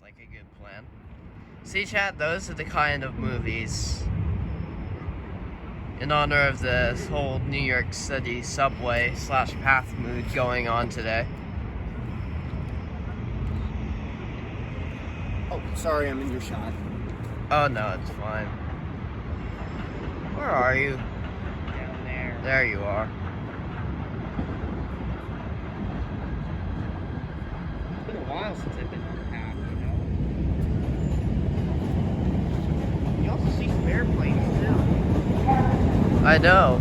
like a good plan. See, chat, those are the kind of movies in honor of the whole New York City subway / path mood going on today. Oh, sorry, I'm in your shot. Oh no, it's fine. Where are you? Down there. There you are. It's been a while since I've been on the path, you know? You also see some airplanes, too. I know.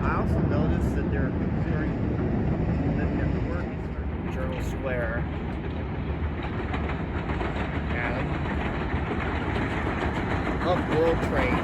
I also noticed that they're starting to work in Charles Square. Yeah. Up World Trade.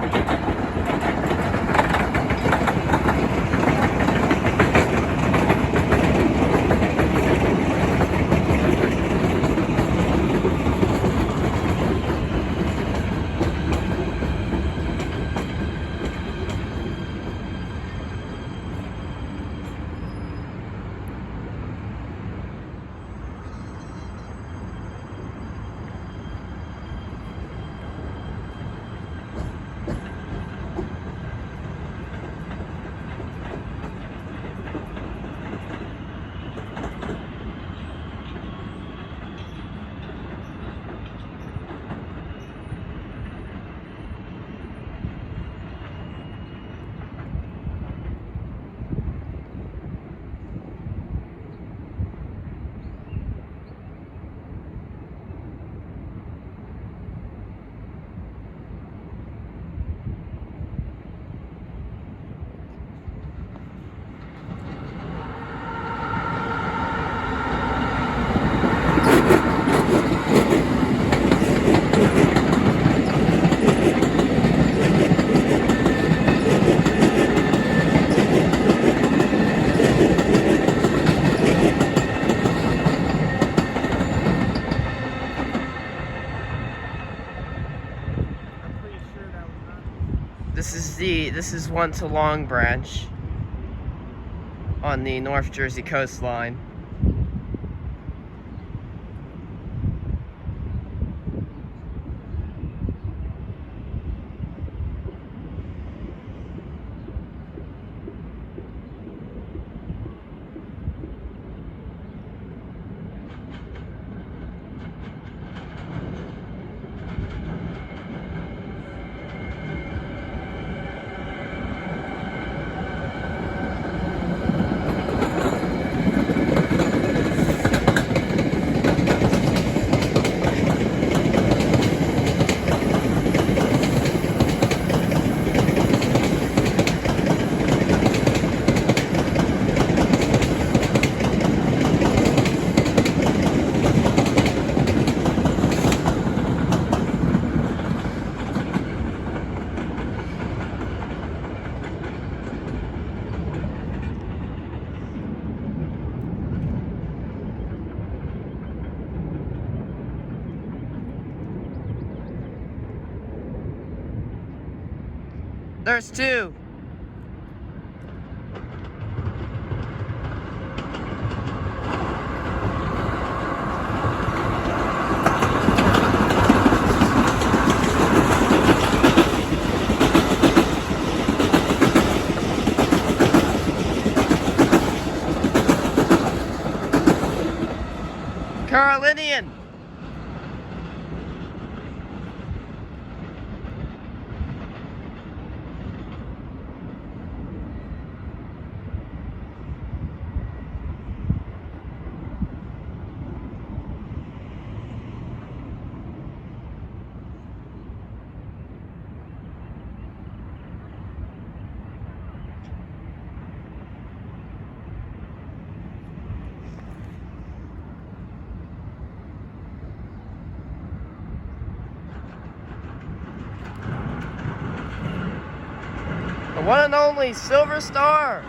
This is once a Long Branch on the North Jersey coastline. There's two. Carolinian. The one and only Silver Star.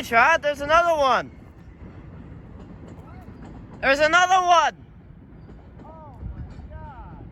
Chad. There's another one. There's another one. Oh my God.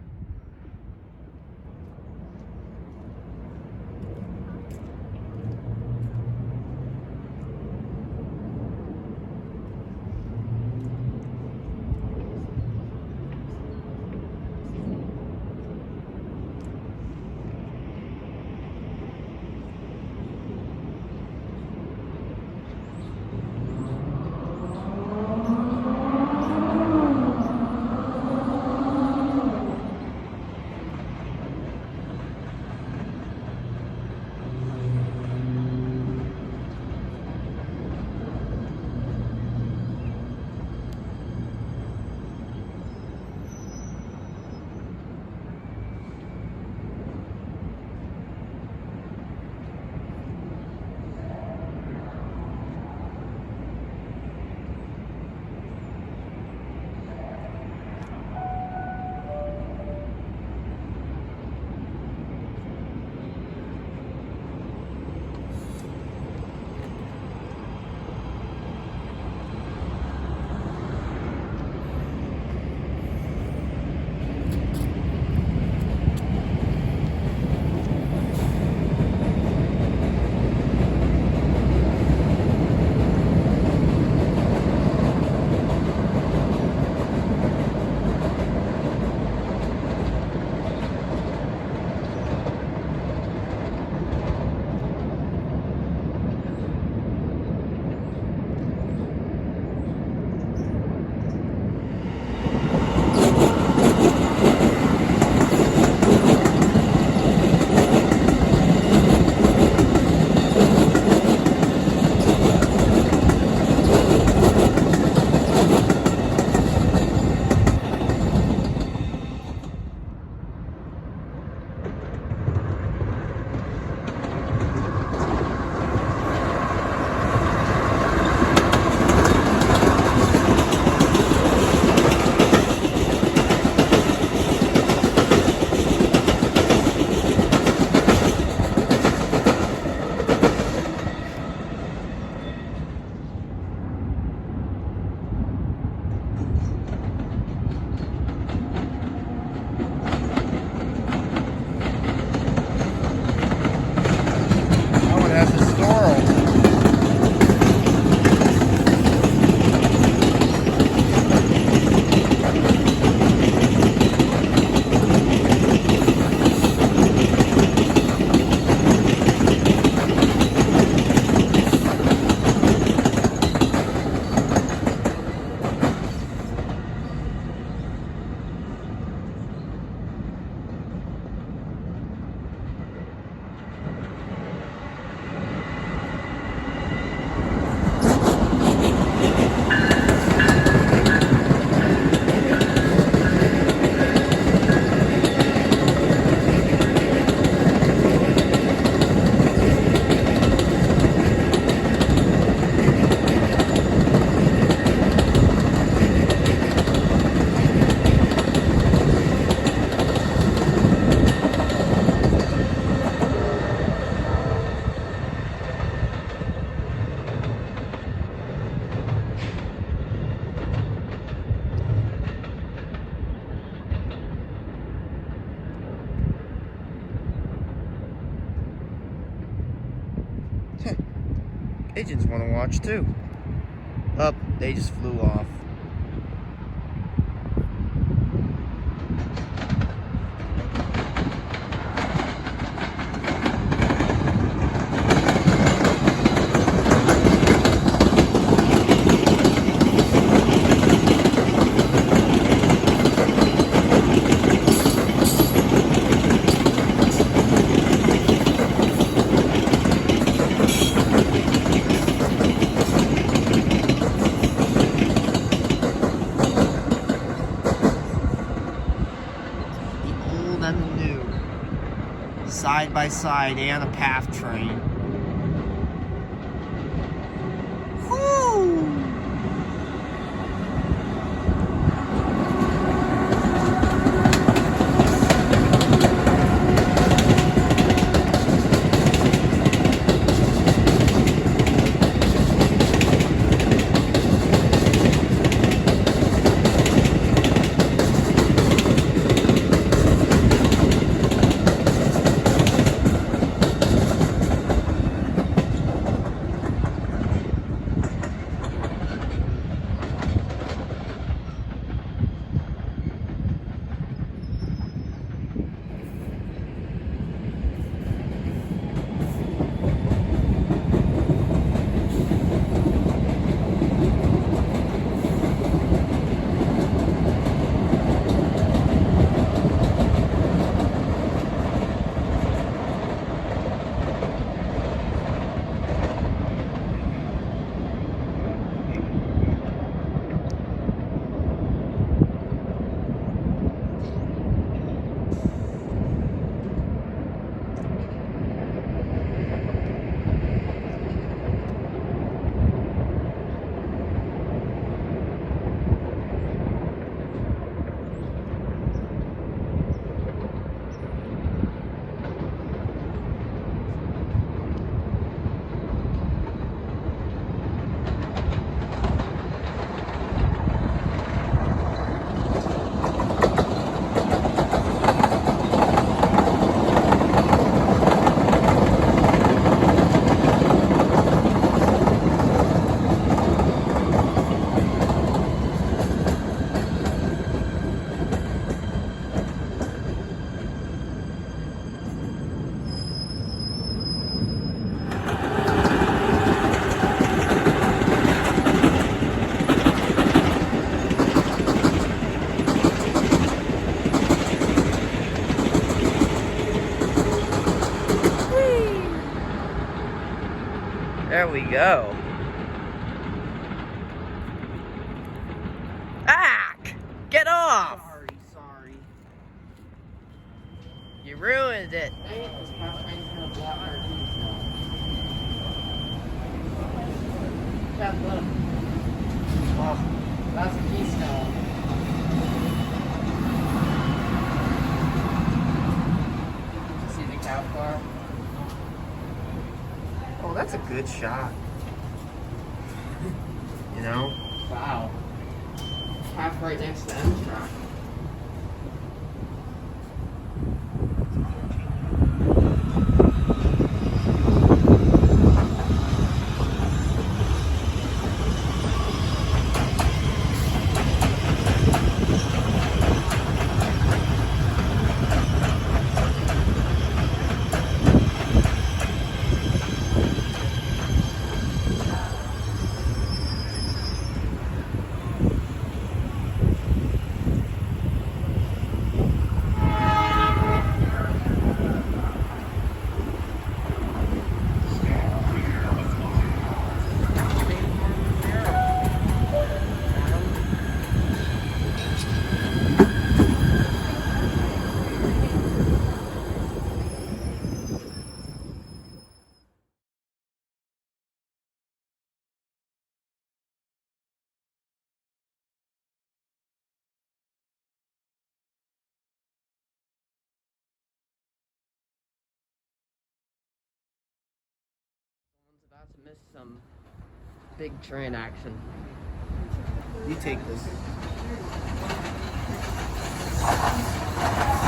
That one has a store open. Pigeons want to watch too. Up, they just flew off. And the new, side by side, and a PATH train. Whoo! go. Ah! Get off! Sorry. You ruined it. This power train's gonna block our keys now. Yeah, look. Oh, that's a keystone. See the cow car? Oh, that's a good shot. You know? Wow. Half right next to the end track. About to miss some big train action. You take this.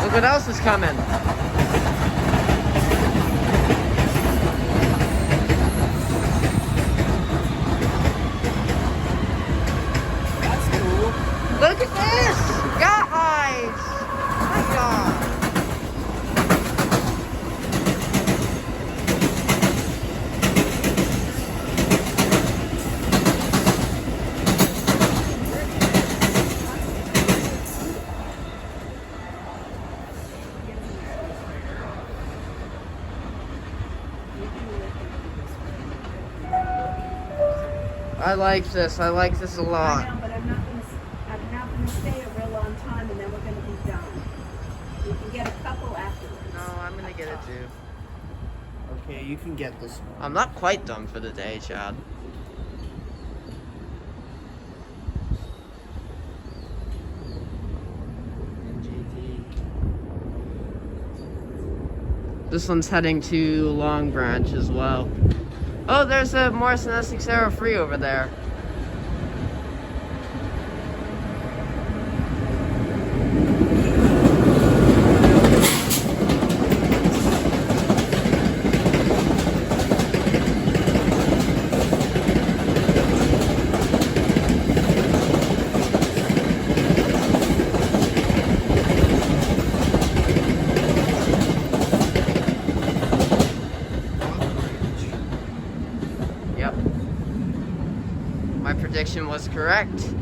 Look what else is coming. That's cool. Look at this! Guys! My God! I like this. I like this a lot. I know, but I'm not gonna stay a real long time, and then we're gonna be done. We can get a couple afterwards. No, I'm gonna get it too. Okay, you can get this one. I'm not quite done for the day, Chad. This one's heading to Long Branch as well. Oh, there's a Morrison Essex Aero Free over there. Yep. My prediction was correct.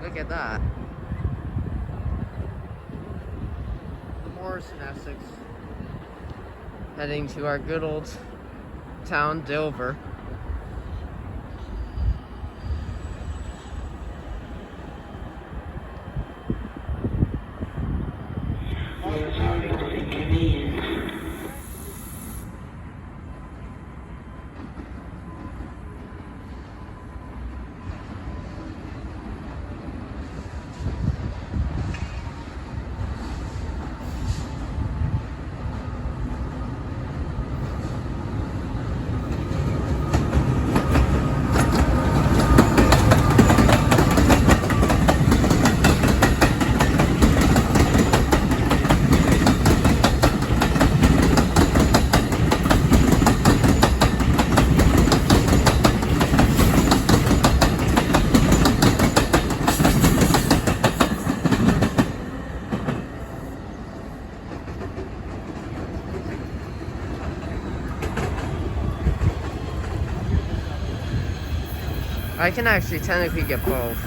Look at that. The Morrison Essex. Heading to our good old town, Dover. I can actually technically get both.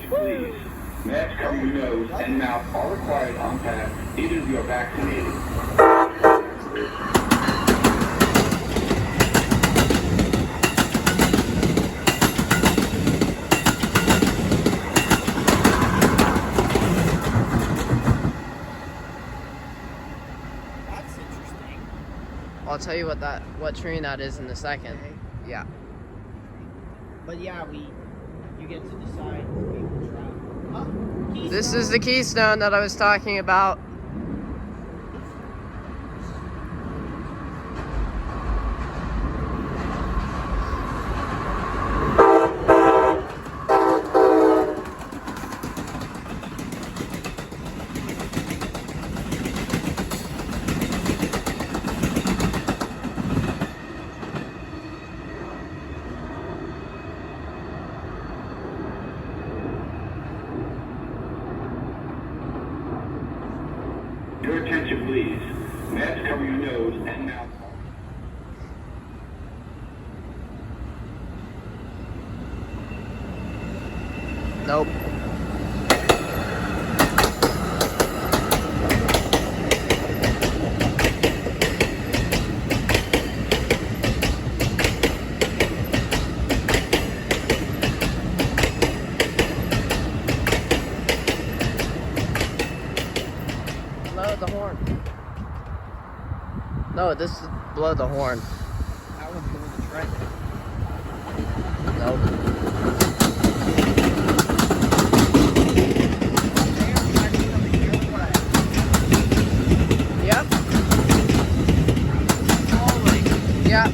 Please, masks cover your nose and mouth are required on pass, even if you are vaccinated. That's interesting. I'll tell you what train that is in a second. Okay. Yeah. But yeah, you get to decide who you can travel. Oh, Keystone. This is the Keystone that I was talking about. Your attention, please. Masks cover your nose and mouth. Nope. Blow the horn. No, this is blow the horn. That one's going to Trent. Nope. Yep. Yep.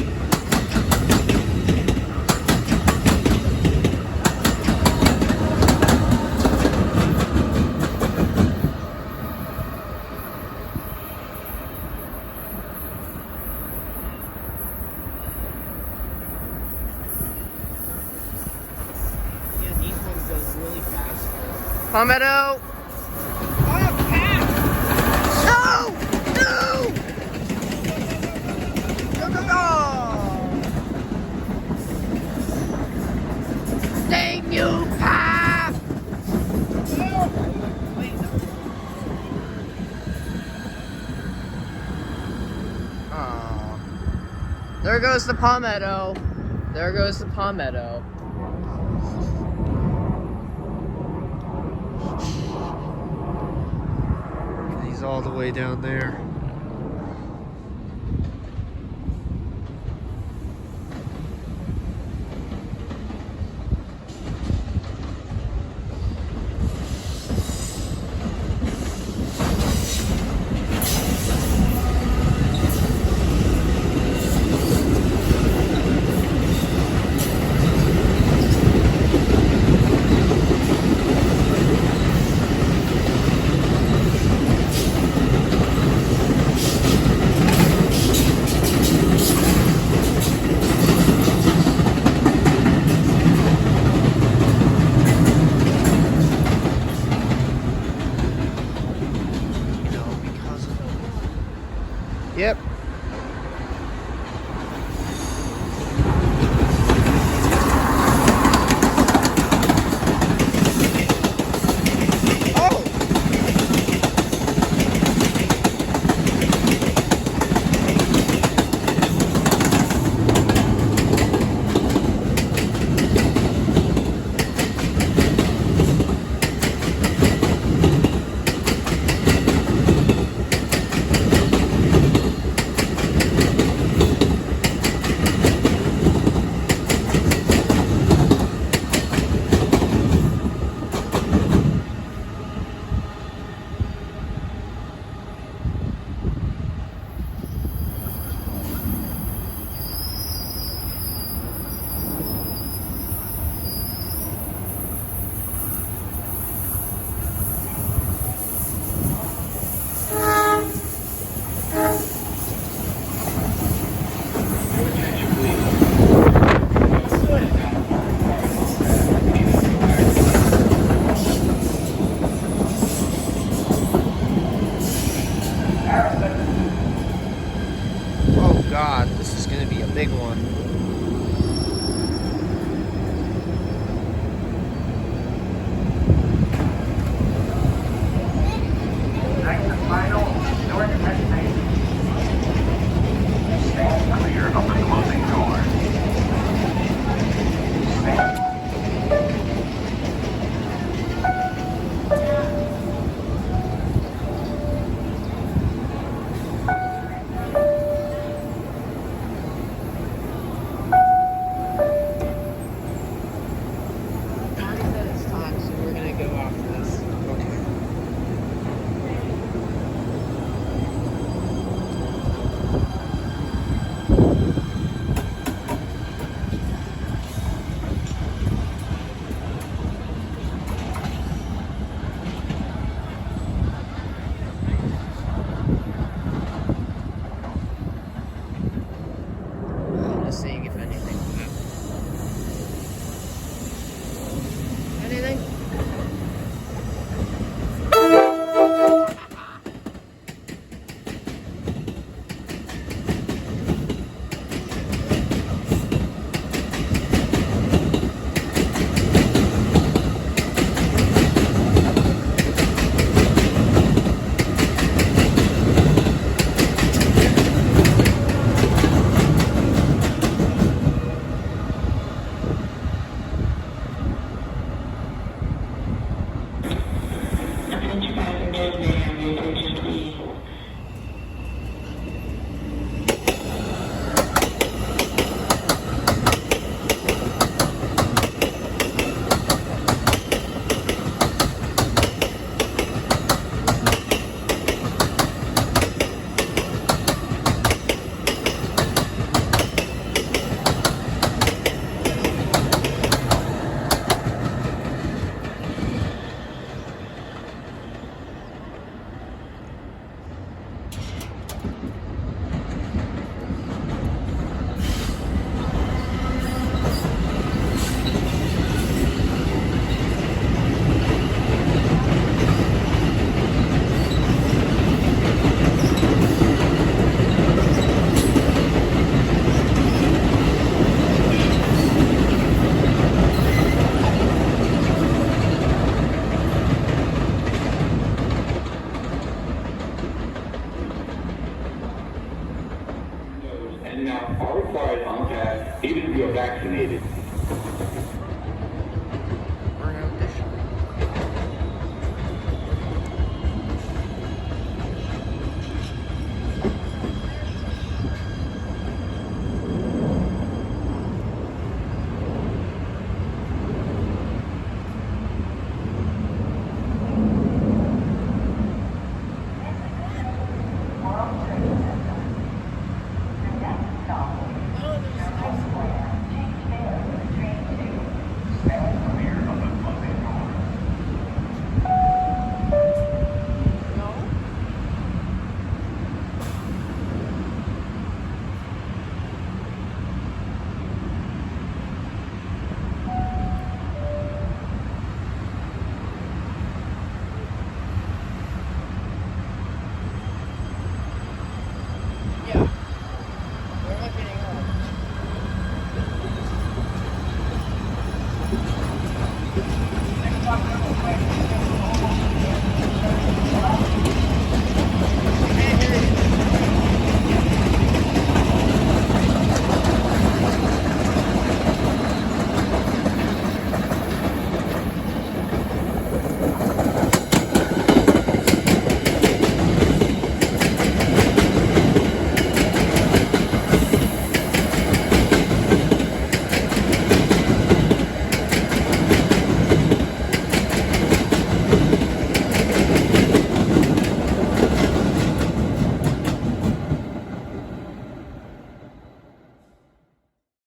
Yeah, these ones go really fast. Palmetto. Oh, pass! No! No! Go, go, go! Dang you, Pop! Wait, no. Aw. There goes the Palmetto. There goes the Palmetto. He's all the way down there. Yep.